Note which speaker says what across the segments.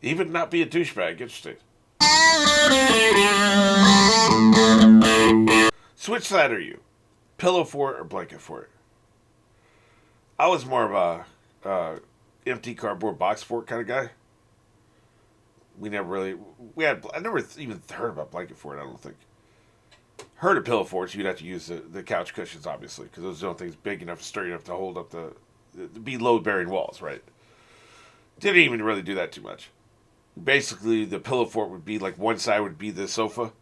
Speaker 1: Even not be a douchebag. Interesting. So which side are you? Pillow fort or blanket fort? I was more of a empty cardboard box fort kind of guy. We never really I never even heard about blanket fort. I don't think. Heard of pillow forts. You'd have to use the couch cushions, obviously, because those don't things big enough, sturdy enough to hold up the be load bearing walls, right? Didn't even really do that too much. Basically, the pillow fort would be like one side would be the sofa,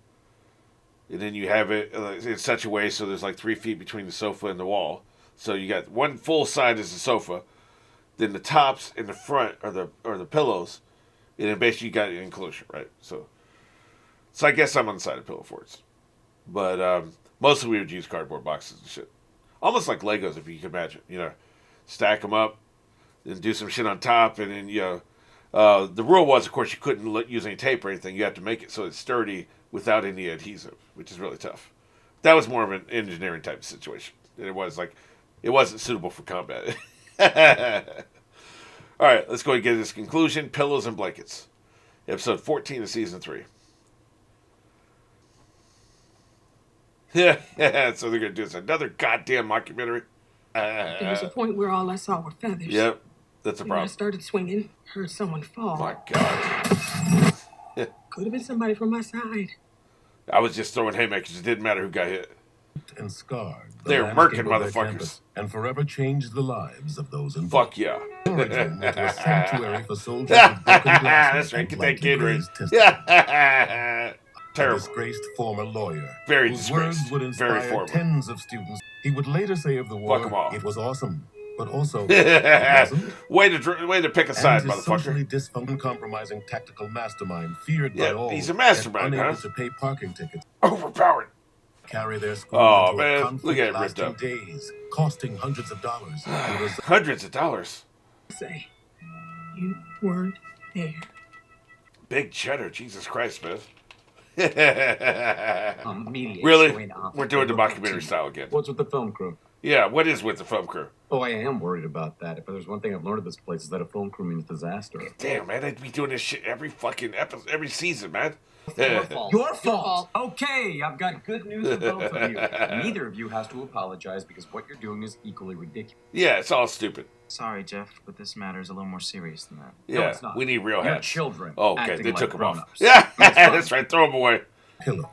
Speaker 1: and then you have it in such a way so there's like 3 feet between the sofa and the wall. So you got one full side is the sofa, then the tops and the front are the pillows, and then basically you got an enclosure, right? So I guess I'm on the side of pillow forts, but mostly we would use cardboard boxes and shit, almost like Legos if you can imagine. Stack them up, then do some shit on top, and then the rule was, of course, you couldn't use any tape or anything. You have to make it so it's sturdy without any adhesive, which is really tough. That was more of an engineering type of situation. It wasn't suitable for combat. All right, let's go and get this conclusion. Pillows and blankets. Episode 14 of season 3. Yeah, so they're going to do this another goddamn mockumentary.
Speaker 2: There was a point where all I saw were feathers.
Speaker 1: Yep, that's a problem.
Speaker 2: When I started swinging, heard someone fall.
Speaker 1: My God.
Speaker 2: Could have been somebody from my side.
Speaker 1: I was just throwing haymakers. It didn't matter who got hit.
Speaker 3: And scarred.
Speaker 1: They're murking motherfuckers.
Speaker 3: And forever changed the lives of those involved.
Speaker 1: Fuck yeah.
Speaker 3: Origin into a sanctuary for soldiers with broken glasses.
Speaker 1: That's right. Get that kid right.
Speaker 3: Yeah.
Speaker 1: Terrible.
Speaker 3: A disgraced former lawyer.
Speaker 1: Very
Speaker 3: whose
Speaker 1: disgraced.
Speaker 3: words would inspire tens of students. He would later say of the war, it was awesome, but also
Speaker 1: way to pick a side, motherfucker.
Speaker 3: Socially dysfunctional, compromising tactical mastermind, feared by all.
Speaker 1: He's a mastermind,
Speaker 3: unable to pay parking tickets.
Speaker 1: Overpowered.
Speaker 3: Carry their school
Speaker 1: into
Speaker 3: man,
Speaker 1: a conflict look at it ripped up.
Speaker 3: Days, costing hundreds of dollars.
Speaker 1: Hundreds of dollars.
Speaker 2: Say, you weren't there.
Speaker 1: Big cheddar, Jesus Christ, man.
Speaker 4: Really?
Speaker 1: We're doing the documentary style again.
Speaker 4: What's with the film crew?
Speaker 1: Yeah, what is with the film crew?
Speaker 4: Oh, I am worried about that. If there's one thing I've learned at this place is that a film crew means disaster.
Speaker 1: Damn, man, I'd be doing this shit every fucking episode, every season, man.
Speaker 4: Your fault. Your fault. Okay, I've got good news for both of you. Neither of you has to apologize because what you're doing is equally ridiculous.
Speaker 1: Yeah, it's all stupid.
Speaker 5: Sorry, Jeff, but this matter is a little more serious than that.
Speaker 1: Yeah,
Speaker 4: no, it's not.
Speaker 1: We need real hats.
Speaker 4: Children.
Speaker 1: Oh, okay, they took them off.
Speaker 4: Ups.
Speaker 1: Yeah, that's right. Throw them away.
Speaker 3: Pillows.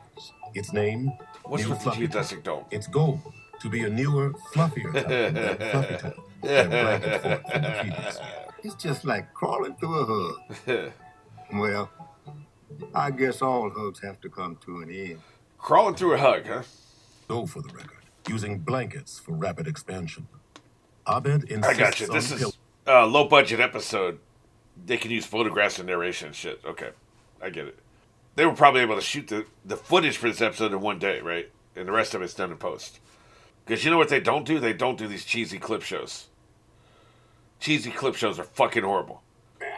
Speaker 3: Its name.
Speaker 1: What's with the geodesic dome?
Speaker 3: Its goal to be a newer, fluffier type than fluffy type. Blanket fort from the fetus.
Speaker 6: It's just like crawling through a hug. Well, I guess all hugs have to come to an end.
Speaker 1: Crawling through a hug, huh?
Speaker 3: Go for the record. Using blankets for rapid expansion. Abed insists
Speaker 1: I got you. This is a low-budget episode. They can use photographs and narration and shit. Okay, I get it. They were probably able to shoot the footage for this episode in one day, right? And the rest of it's done in post. Because you know what they don't do? They don't do these cheesy clip shows. Cheesy clip shows are fucking horrible.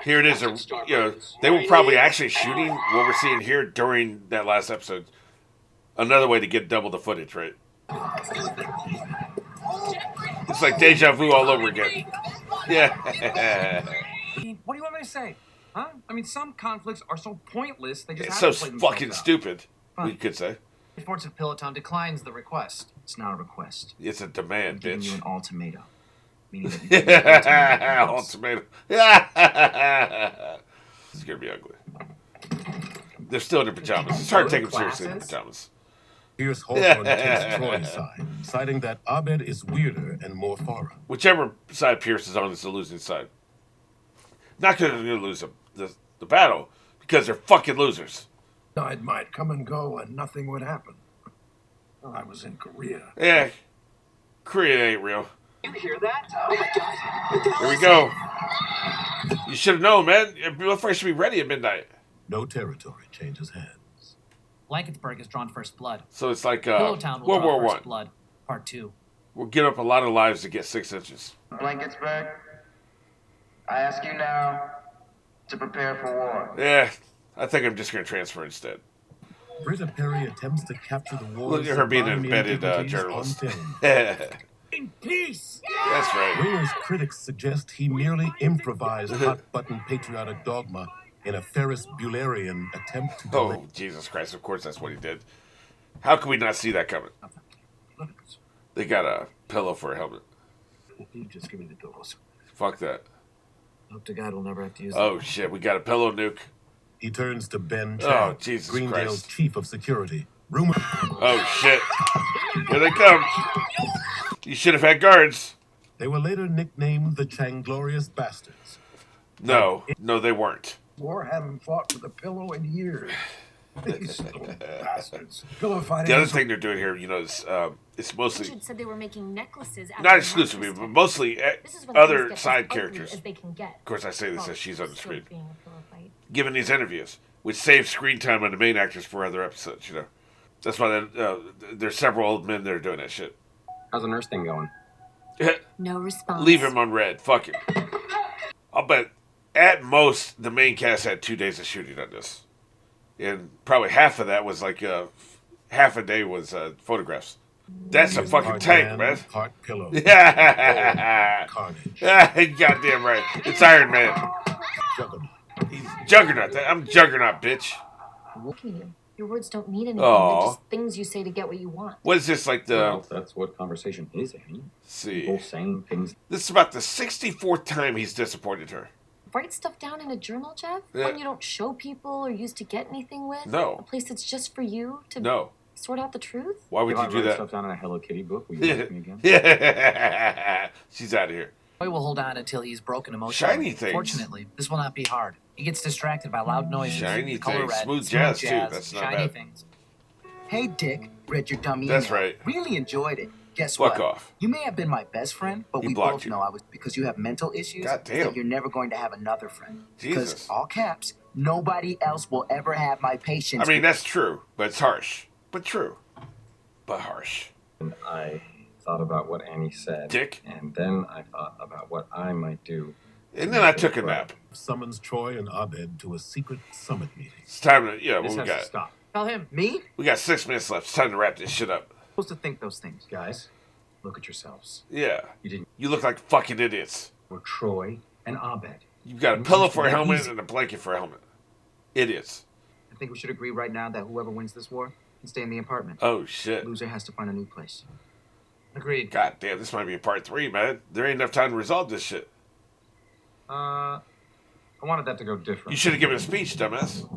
Speaker 1: Here it is. They were probably actually shooting what we're seeing here during that last episode. Another way to get double the footage, right? It's like deja vu all over again. Yeah.
Speaker 4: What do you want me to say? Huh? I mean, some conflicts are so pointless, they just
Speaker 1: it's
Speaker 4: have
Speaker 1: so
Speaker 4: to play
Speaker 1: fucking
Speaker 4: out.
Speaker 1: stupid, we could say.
Speaker 5: Forts of Peloton declines the request. It's not a request.
Speaker 1: It's a demand,
Speaker 5: I'm giving
Speaker 1: bitch.
Speaker 5: you an ultimatum. Meaning that you
Speaker 1: ultimatum. This is going to be ugly. They're still in their pajamas. It's hard to take them seriously in their pajamas.
Speaker 3: Here's Horseman takes Troy's side, citing that Abed is weirder and more foreign.
Speaker 1: Whichever side Pierce is on is the losing side. Not because they're going to lose the battle, because they're fucking losers.
Speaker 7: Tide might come and go and nothing would happen. I was in Korea.
Speaker 1: Yeah, Korea ain't real.
Speaker 4: You hear that? Oh my God.
Speaker 1: Here we go. You should have known, man. Before I should be ready at midnight.
Speaker 3: No territory changes hands.
Speaker 5: Blanketsburg has drawn first blood.
Speaker 1: So it's like
Speaker 5: Pillowtown will
Speaker 1: World
Speaker 5: draw
Speaker 1: War
Speaker 5: first
Speaker 1: One.
Speaker 5: blood. Part 2.
Speaker 1: We'll give up a lot of lives to get 6 inches.
Speaker 8: Blanketsburg, I ask you now to prepare for war.
Speaker 1: Yeah, I think I'm just going to transfer instead.
Speaker 3: Britta Perry attempts to capture the war.
Speaker 1: Look at her being an embedded journalist.
Speaker 2: In peace!
Speaker 1: That's right.
Speaker 3: Winger's critics suggest he merely improvised hot-button patriotic dogma in a Ferris Buellerian attempt to
Speaker 1: Oh, Jesus Christ, of course that's what he did. How can we not see that coming? They got a pillow for a helmet.
Speaker 7: You just give me the pillows.
Speaker 1: Fuck that.
Speaker 5: Hope to God we'll never have to use
Speaker 1: Oh, shit, we got a pillow nuke.
Speaker 3: He turns to Ben
Speaker 1: Oh,
Speaker 3: Chad,
Speaker 1: Jesus
Speaker 3: Greendale's
Speaker 1: Christ.
Speaker 3: chief of security. Rumor.
Speaker 1: Oh, shit. Here they come. You should have had guards.
Speaker 3: They were later nicknamed the Changlorious Bastards.
Speaker 1: No, they weren't.
Speaker 7: War haven't fought for the pillow in years. These little bastards. Pillow fighting.
Speaker 1: The other thing they're doing here, it's mostly,
Speaker 9: Richard said they were making necklaces.
Speaker 1: not exclusively, but mostly
Speaker 9: This is when
Speaker 1: other
Speaker 9: things get
Speaker 1: side
Speaker 9: as ugly
Speaker 1: characters.
Speaker 9: as they can get.
Speaker 1: Of course, I say this as she's on the screen.
Speaker 9: Being a pillow fight.
Speaker 1: Giving these interviews, which saves screen time on the main actors for other episodes, That's why there's several old men that are doing that shit.
Speaker 4: How's the nurse thing going?
Speaker 9: No response.
Speaker 1: Leave him on red. Fuck him. I'll bet at most the main cast had 2 days of shooting on this. And probably half of that was like half a day was photographs. That's a fucking
Speaker 3: Part
Speaker 1: tank, man.
Speaker 3: Part pillow.
Speaker 1: Yeah.
Speaker 3: Carnage.
Speaker 1: Goddamn right. It's Iron Man.
Speaker 3: Juggernaut.
Speaker 1: He's Juggernaut. I'm Juggernaut, bitch.
Speaker 9: Look at you. Your words don't mean anything.
Speaker 1: Aw.
Speaker 9: They're just things you say to get what you want.
Speaker 1: What is this, like
Speaker 4: Well, that's what conversation is, Amy.
Speaker 1: Let's see.
Speaker 4: People saying things.
Speaker 1: This is about the 64th time he's disappointed her.
Speaker 9: Write stuff down in a journal, Jeff?
Speaker 1: Yeah.
Speaker 9: One you don't show people or use to get anything with?
Speaker 1: No.
Speaker 9: A place that's just for you to
Speaker 1: No.
Speaker 9: sort out the truth?
Speaker 1: Why would
Speaker 4: If
Speaker 1: you
Speaker 4: I
Speaker 1: do
Speaker 4: write
Speaker 1: that?
Speaker 4: stuff down in a Hello Kitty book, will you like me again?
Speaker 1: Yeah. She's out of here.
Speaker 5: Boy will hold on until he's broken emotionally.
Speaker 1: Shiny things.
Speaker 5: Fortunately, this will not be hard. He gets distracted by loud noises.
Speaker 1: Shiny
Speaker 5: the color
Speaker 1: things.
Speaker 5: red,
Speaker 1: Smooth jazz, too. That's not
Speaker 5: shiny
Speaker 1: bad.
Speaker 5: things.
Speaker 10: Hey, Dick. Read your dummy
Speaker 1: That's
Speaker 10: email.
Speaker 1: right.
Speaker 10: Really enjoyed it. Guess
Speaker 1: Fuck
Speaker 10: what?
Speaker 1: off.
Speaker 10: You may have been my best friend, but
Speaker 1: He
Speaker 10: we
Speaker 1: blocked
Speaker 10: both
Speaker 1: you.
Speaker 10: know I was because you have mental issues.
Speaker 1: God damn.
Speaker 10: That you're never going to have another friend.
Speaker 1: Jesus.
Speaker 10: Because all caps, nobody else will ever have my patience.
Speaker 1: I mean, that's true, but it's harsh. But true. But harsh.
Speaker 4: And I thought about what Annie said.
Speaker 1: Dick.
Speaker 4: And then I thought about what I might do.
Speaker 1: And then I took a nap.
Speaker 3: Summons Troy and Abed to a secret summit meeting.
Speaker 1: It's time to, what
Speaker 4: This
Speaker 1: we
Speaker 4: has to
Speaker 1: got?
Speaker 4: stop.
Speaker 5: Tell him.
Speaker 10: Me?
Speaker 1: We got 6 minutes left. It's time to wrap this shit up.
Speaker 4: Supposed to think those things, guys. Look at yourselves.
Speaker 1: Yeah.
Speaker 4: You didn't.
Speaker 1: You look like fucking idiots.
Speaker 4: We're Troy and Abed.
Speaker 1: You've got a pillow for a helmet and a blanket for a helmet. Idiots.
Speaker 10: I think we should agree right now that whoever wins this war can stay in the apartment.
Speaker 1: Oh, shit.
Speaker 10: Loser has to find a new place.
Speaker 5: Agreed.
Speaker 1: God damn, this might be a part 3, man. There ain't enough time to resolve this shit.
Speaker 4: I wanted that to go different.
Speaker 1: You should have given a speech, dumbass.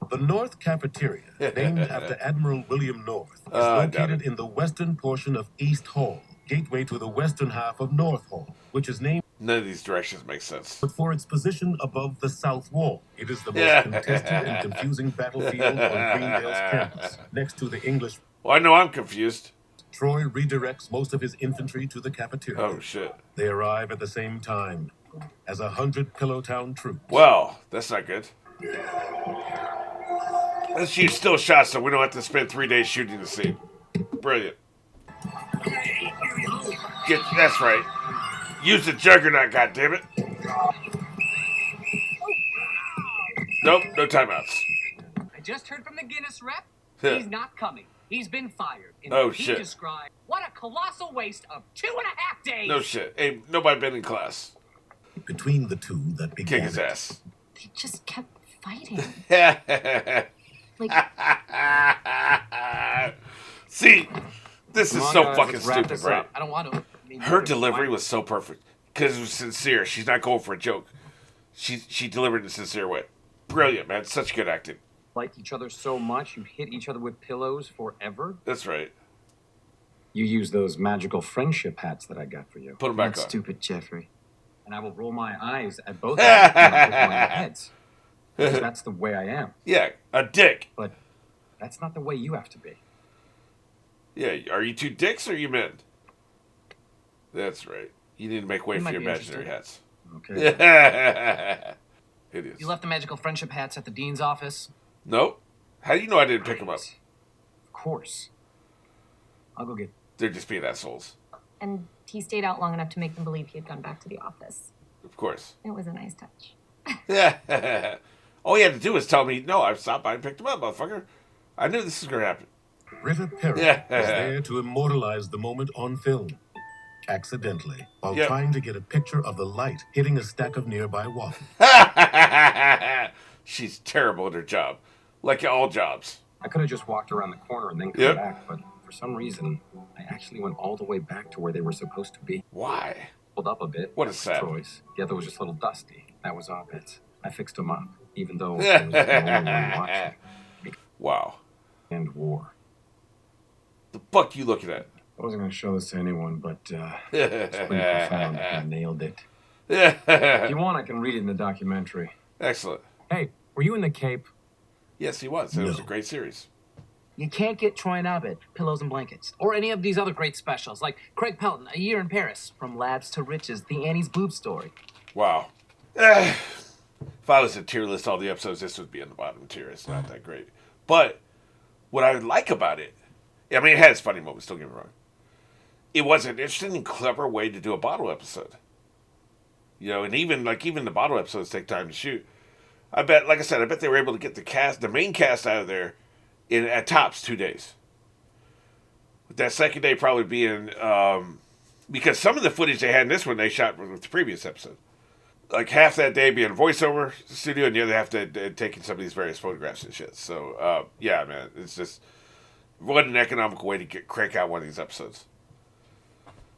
Speaker 3: The North Cafeteria, named after Admiral William North, is
Speaker 1: I doubt
Speaker 3: located in the western portion of East Hall, gateway to the western half of North Hall, which is named
Speaker 1: None of these directions make sense.
Speaker 3: for its position above the South Wall. It is the most
Speaker 1: Yeah.
Speaker 3: contested and confusing battlefield on Greendale's campus, next to the English.
Speaker 1: Well, I know I'm confused.
Speaker 3: Troy redirects most of his infantry to the cafeteria.
Speaker 1: Oh, shit.
Speaker 3: They arrive at the same time as 100 Pillowtown troops.
Speaker 1: Well, that's not good. Let's use still shots so we don't have to spend 3 days shooting the scene. Brilliant. That's right. Use the Juggernaut, goddammit. Nope, no timeouts.
Speaker 11: I just heard from the Guinness rep.
Speaker 1: Yeah.
Speaker 11: He's not coming. He's been fired. And
Speaker 1: Oh,
Speaker 11: he
Speaker 1: shit.
Speaker 11: described what a colossal waste of 2.5 days.
Speaker 1: No shit. Hey, nobody been in class.
Speaker 3: Between the two that
Speaker 1: Kick
Speaker 3: began
Speaker 1: his
Speaker 3: it.
Speaker 1: ass.
Speaker 9: They just kept fighting. Like,
Speaker 1: See, this
Speaker 4: Come
Speaker 1: is
Speaker 4: on,
Speaker 1: so
Speaker 4: guys,
Speaker 1: fucking
Speaker 4: let's wrap
Speaker 1: stupid,
Speaker 4: this
Speaker 1: right?
Speaker 4: up.
Speaker 5: I don't want to.
Speaker 1: Her delivery was so perfect because it was sincere. She's not going for a joke. She delivered in a sincere way. Brilliant, man. Such good acting.
Speaker 4: Liked each other so much you hit each other with pillows forever.
Speaker 1: That's right.
Speaker 4: You use those magical friendship hats that I got for you.
Speaker 1: Put them back
Speaker 10: That's
Speaker 1: on.
Speaker 10: stupid, Jeffrey.
Speaker 4: And I will roll my eyes at both of you when I put them on your heads. Because that's the way I am.
Speaker 1: Yeah, a dick.
Speaker 4: But that's not the way you have to be.
Speaker 1: Yeah, are you two dicks or you men? That's right. You need to make way
Speaker 5: You
Speaker 1: for
Speaker 5: might
Speaker 1: your
Speaker 5: be
Speaker 1: imaginary
Speaker 5: interested.
Speaker 1: hats.
Speaker 4: Okay.
Speaker 1: It is.
Speaker 5: You left the magical friendship hats at the dean's office.
Speaker 1: Nope. How do you know I didn't pick them up?
Speaker 4: Of course. I'll go get.
Speaker 1: They're just being assholes.
Speaker 9: and he stayed out long enough to make them believe he had gone back to the office.
Speaker 1: Of course.
Speaker 9: It was a nice touch.
Speaker 1: Yeah. All he had to do was tell me, no, I stopped by and picked him up, motherfucker. I knew this was going to happen.
Speaker 3: Britta Perry
Speaker 1: Yeah.
Speaker 3: was there to immortalize the moment on film, accidentally, while
Speaker 1: Yep.
Speaker 3: trying to get a picture of the light hitting a stack of nearby waffles.
Speaker 1: She's terrible at her job. Like all jobs.
Speaker 4: I could have just walked around the corner and then come back, but for some reason, I actually went all the way back to where they were supposed to be.
Speaker 1: Why?
Speaker 4: Pulled up a bit.
Speaker 1: What a sad
Speaker 4: choice. The other was just a little dusty. That was our bits. I fixed them up, even though I was the only one watching.
Speaker 1: Wow.
Speaker 4: And war.
Speaker 1: The fuck you looking at?
Speaker 4: I wasn't going to show this to anyone, but it's pretty profound. I nailed it. If you want, I can read it in the documentary.
Speaker 1: Excellent.
Speaker 4: Hey, were you in the Cape?
Speaker 1: Yes, he was. It was a great series.
Speaker 10: You can't get Troy and Abed, Pillows and Blankets, or any of these other great specials, like Craig Pelton, A Year in Paris, From Labs to Riches, The Annie's Boob Story.
Speaker 1: Wow. If I was to tier list all the episodes, this would be in the bottom tier. It's not that great. But what I like about it, I mean, it had its funny moments, don't get me wrong. It was an interesting and clever way to do a bottle episode. You know, and even the bottle episodes take time to shoot. I bet, like I said, they were able to get the main cast out of there at tops 2 days. With that second day probably being, because some of the footage they had in this one, they shot with the previous episode. Like half that day being voiceover studio, and the other half taking some of these various photographs and shit. So, yeah, man, it's just, what an economical way to crank out one of these episodes.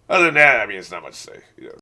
Speaker 1: Other than that, I mean, it's not much to say. You know,